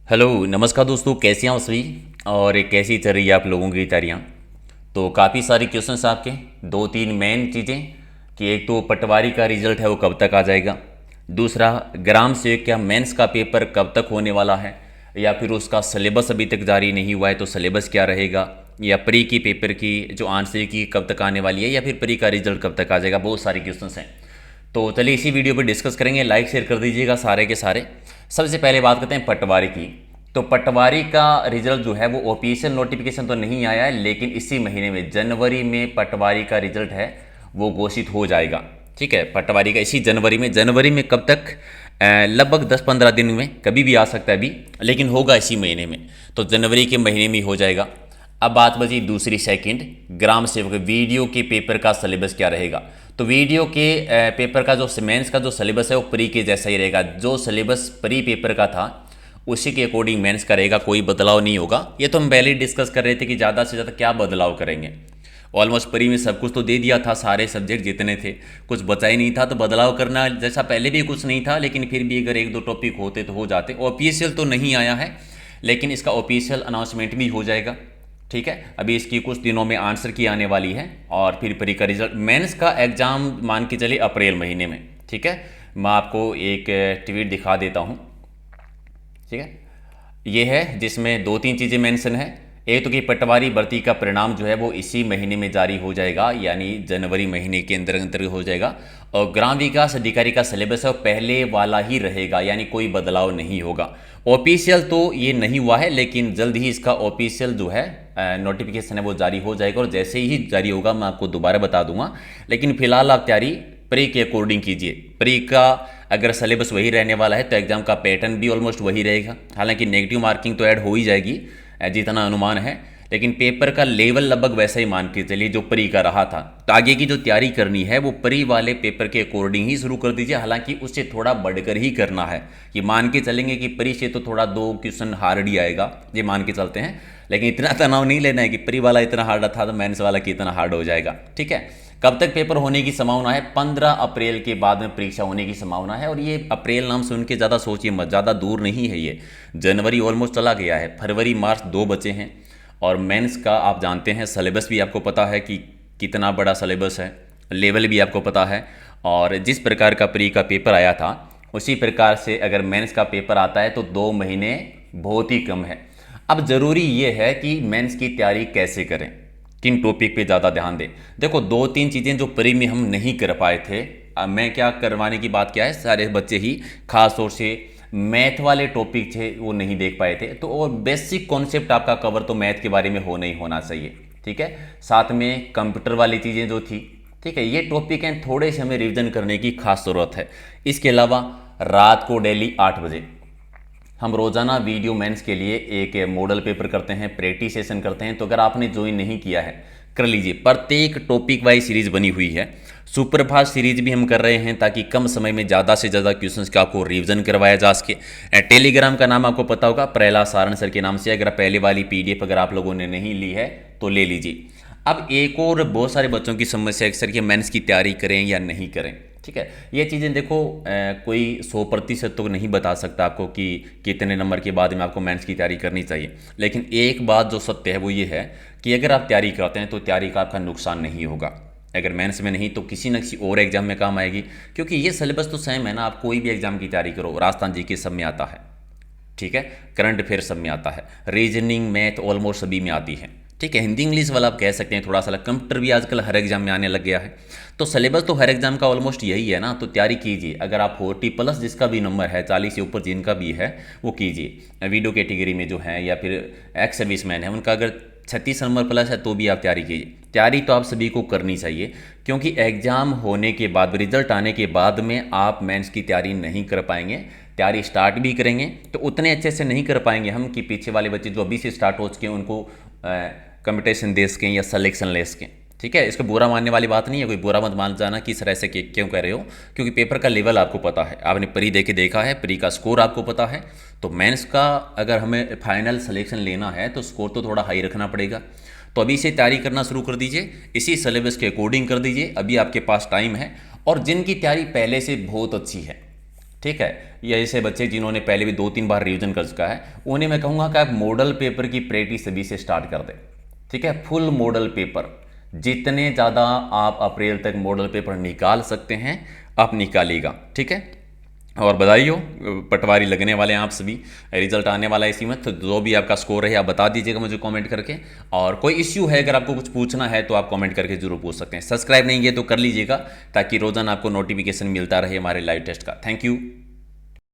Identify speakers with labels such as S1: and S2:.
S1: Hello नमस्कार दोस्तों, कैसे हैं आप सभी। और कैसी चल रही है आप लोगों की तैयारियाँ। तो काफ़ी सारे क्वेश्चंस आपके, दो तीन मेन चीज़ें कि एक तो पटवारी का रिजल्ट है वो कब तक आ जाएगा, दूसरा ग्राम सेवक क्या मेंस का पेपर कब तक होने वाला है, या फिर उसका सिलेबस अभी तक जारी नहीं हुआ है तो सिलेबस क्या रहेगा, या प्री की पेपर की जो आंसर की कब तक आने वाली है, या फिर प्री का रिजल्ट कब तक आ जाएगा। बहुत सारे क्वेश्चंस हैं। तो चलिए इसी वीडियो पर डिस्कस करेंगे। लाइक शेयर कर दीजिएगा सारे के सारे। सबसे पहले बात करते हैं पटवारी की। तो पटवारी का रिजल्ट जो है वो ऑफिशियल नोटिफिकेशन तो नहीं आया है, लेकिन इसी महीने में जनवरी में पटवारी का रिजल्ट है वो घोषित हो जाएगा। ठीक है, पटवारी का इसी जनवरी में कब तक, लगभग 10-15 दिन में कभी भी आ सकता है अभी, लेकिन होगा इसी महीने में। तो जनवरी के महीने में हो जाएगा। अब बात बची दूसरी, सेकंड ग्राम सेवक वीडियो के पेपर का सिलेबस क्या रहेगा। तो वीडियो के पेपर का जो मेंस का जो सिलेबस है वो प्री के जैसा ही रहेगा। जो सिलेबस प्री पेपर का था उसी के अकॉर्डिंग मेंस का रहेगा, कोई बदलाव नहीं होगा। ये तो हम पहले ही डिस्कस कर रहे थे कि ज़्यादा से ज़्यादा क्या बदलाव करेंगे। ऑलमोस्ट प्री में सब कुछ तो दे दिया था, सारे सब्जेक्ट जितने थे, कुछ बचा ही नहीं था। तो बदलाव करना जैसा पहले भी कुछ नहीं था, लेकिन फिर भी अगर एक दो टॉपिक होते तो हो जाते। ऑफिशियल तो नहीं आया है, लेकिन इसका ऑफिशियल अनाउंसमेंट भी हो जाएगा। ठीक है, अभी इसकी कुछ दिनों में आंसर की आने वाली है, और फिर प्री का रिजल्ट, मेंस का एग्जाम मान के चलिए अप्रैल महीने में। ठीक है, मैं आपको एक ट्वीट दिखा देता हूँ। ठीक है, ये है जिसमें दो तीन चीज़ें मेंशन है। एक तो कि पटवारी भर्ती का परिणाम जो है वो इसी महीने में जारी हो जाएगा, यानी जनवरी महीने के अंदर अंतर हो जाएगा। और ग्राम विकास अधिकारी का सिलेबस है वो पहले वाला ही रहेगा, यानी कोई बदलाव नहीं होगा। ऑफिशियल तो ये नहीं हुआ है, लेकिन जल्द ही इसका ऑफिशियल जो है नोटिफिकेशन है वो जारी हो जाएगा, और जैसे ही जारी होगा मैं आपको दोबारा बता दूंगा। लेकिन फिलहाल आप तैयारी प्री के अकॉर्डिंग कीजिए। प्री का अगर सिलेबस वही रहने वाला है तो एग्जाम का पैटर्न भी ऑलमोस्ट वही रहेगा। हालांकि नेगेटिव मार्किंग तो ऐड हो ही जाएगी जितना अनुमान है, लेकिन पेपर का लेवल लगभग वैसा ही मान के चलिए जो प्री का रहा था। तो आगे की जो तैयारी करनी है वो प्री वाले पेपर के अकॉर्डिंग ही शुरू कर दीजिए। हालांकि उससे थोड़ा बढ़कर ही करना है। ये मान के चलेंगे कि प्री से तो थोड़ा दो क्वेश्चन हार्ड ही आएगा, ये मान के चलते हैं। लेकिन इतना तनाव नहीं लेना है कि प्री वाला इतना हार्ड था तो मेंस वाला कितना हार्ड हो जाएगा। ठीक है, कब तक पेपर होने की संभावना है? 15 अप्रैल के बाद में परीक्षा होने की संभावना है। और ये अप्रैल नाम सुन के ज़्यादा सोचिए मत, ज़्यादा दूर नहीं है ये। जनवरी ऑलमोस्ट चला गया है, फरवरी मार्च 2 बचे हैं। और मेंस का आप जानते हैं सिलेबस भी आपको पता है कि कितना बड़ा सिलेबस है, लेवल भी आपको पता है। और जिस प्रकार का प्री का पेपर आया था उसी प्रकार से अगर मेंस का पेपर आता है तो 2 महीने बहुत ही कम है। अब ज़रूरी ये है कि मेंस की तैयारी कैसे करें, किन टॉपिक पे ज़्यादा ध्यान दें। देखो, दो तीन चीज़ें जो प्री में हम नहीं कर पाए थे, अब मैं क्या करवाने की बात क्या है, सारे बच्चे ही खास तौर से मैथ वाले टॉपिक थे वो नहीं देख पाए थे। तो और बेसिक कॉन्सेप्ट आपका कवर तो मैथ के बारे में होना ही होना चाहिए। ठीक है, साथ में कंप्यूटर वाली चीज़ें जो थी, ठीक है, ये टॉपिक हैं, थोड़े से हमें रिविजन करने की खास ज़रूरत है। इसके अलावा रात को डेली 8 बजे हम रोज़ाना वीडियो मेंस के लिए एक मॉडल पेपर करते हैं, प्रैक्टिस सेशन करते हैं। तो अगर आपने ज्वाइन नहीं किया है कर लीजिए। प्रत्येक टॉपिक वाइज सीरीज बनी हुई है। सुपरफास्ट सीरीज भी हम कर रहे हैं ताकि कम समय में ज़्यादा से ज़्यादा क्वेश्चंस का आपको रिवीजन करवाया जा सके। टेलीग्राम का नाम आपको पता होगा, प्रहलाद सारण सर के नाम से। अगर पहले वाली पीडीएफ अगर आप लोगों ने नहीं ली है तो ले लीजिए। अब एक और बहुत सारे बच्चों की समस्या अक्सर कि मेंस की तैयारी करें या नहीं करें। ठीक है, ये चीज़ें देखो, कोई 100% तो नहीं बता सकता आपको कि कितने नंबर के बाद में आपको मेंस की तैयारी करनी चाहिए। लेकिन एक बात जो सत्य है वो ये है कि अगर आप तैयारी करते हैं तो तैयारी का आपका नुकसान नहीं होगा। अगर मेंस में नहीं तो किसी न किसी और एग्जाम में काम आएगी, क्योंकि ये सिलेबस तो सेम है ना। आप कोई भी एग्जाम की तैयारी करो, राजस्थान जी के सब में आता है। ठीक है, करंट अफेयर सब में आता है, रीजनिंग मैथ ऑलमोस्ट सभी में आती है। ठीक है, हिंदी इंग्लिश वाला आप कह सकते हैं थोड़ा सा, कंप्यूटर भी आजकल हर एग्जाम में आने लग गया है। तो सिलेबस तो हर एग्जाम का ऑलमोस्ट यही है ना। तो तैयारी कीजिए। अगर आप 40+ जिसका भी नंबर है, 40 से ऊपर जिनका भी है वो कीजिए। वीडियो कैटेगरी में जो है या फिर एक्स सर्विसमैन है उनका अगर 36 नंबर प्लस है तो भी आप तैयारी कीजिए। तैयारी तो आप सभी को करनी चाहिए, क्योंकि एग्जाम होने के बाद, रिजल्ट आने के बाद में आप मेंस की तैयारी नहीं कर पाएंगे। तैयारी स्टार्ट भी करेंगे तो उतने अच्छे से नहीं कर पाएंगे हम कि पीछे वाले बच्चे जो अभी से स्टार्ट हो चुके हैं उनको कंपटीशन दे सकें या सिलेक्शन ले सकें। ठीक है, इसको बुरा मानने वाली बात नहीं है, कोई बुरा मत मान जाना कि सर ऐसे क्यों कह रहे हो, क्योंकि पेपर का लेवल आपको पता है, आपने प्री दे के देखा है, प्री का स्कोर आपको पता है। तो मेंस का अगर हमें फाइनल सिलेक्शन लेना है तो स्कोर तो थोड़ा हाई रखना पड़ेगा। तो अभी से तैयारी करना शुरू कर दीजिए, इसी सिलेबस के अकॉर्डिंग कर दीजिए। अभी आपके पास टाइम है। और जिनकी तैयारी पहले से बहुत अच्छी है, ठीक है। या ऐसे बच्चे जिन्होंने पहले भी 2-3 बार रिवीजन कर चुका है, उन्हें मैं कहूँगा कि आप मॉडल पेपर की प्रैक्टिस अभी से स्टार्ट कर दें। ठीक है, फुल मॉडल पेपर जितने ज़्यादा आप अप्रैल तक मॉडल पेपर निकाल सकते हैं आप निकालिएगा। ठीक है, और बधाई हो, पटवारी लगने वाले हैं आप सभी, रिजल्ट आने वाला है इसी में। तो जो भी आपका स्कोर है आप बता दीजिएगा मुझे कमेंट करके, और कोई इश्यू है अगर आपको कुछ पूछना है तो आप कमेंट करके जरूर पूछ सकते हैं। सब्सक्राइब नहीं किया तो कर लीजिएगा ताकि रोजाना आपको नोटिफिकेशन मिलता रहे हमारे लाइव टेस्ट का। Thank you.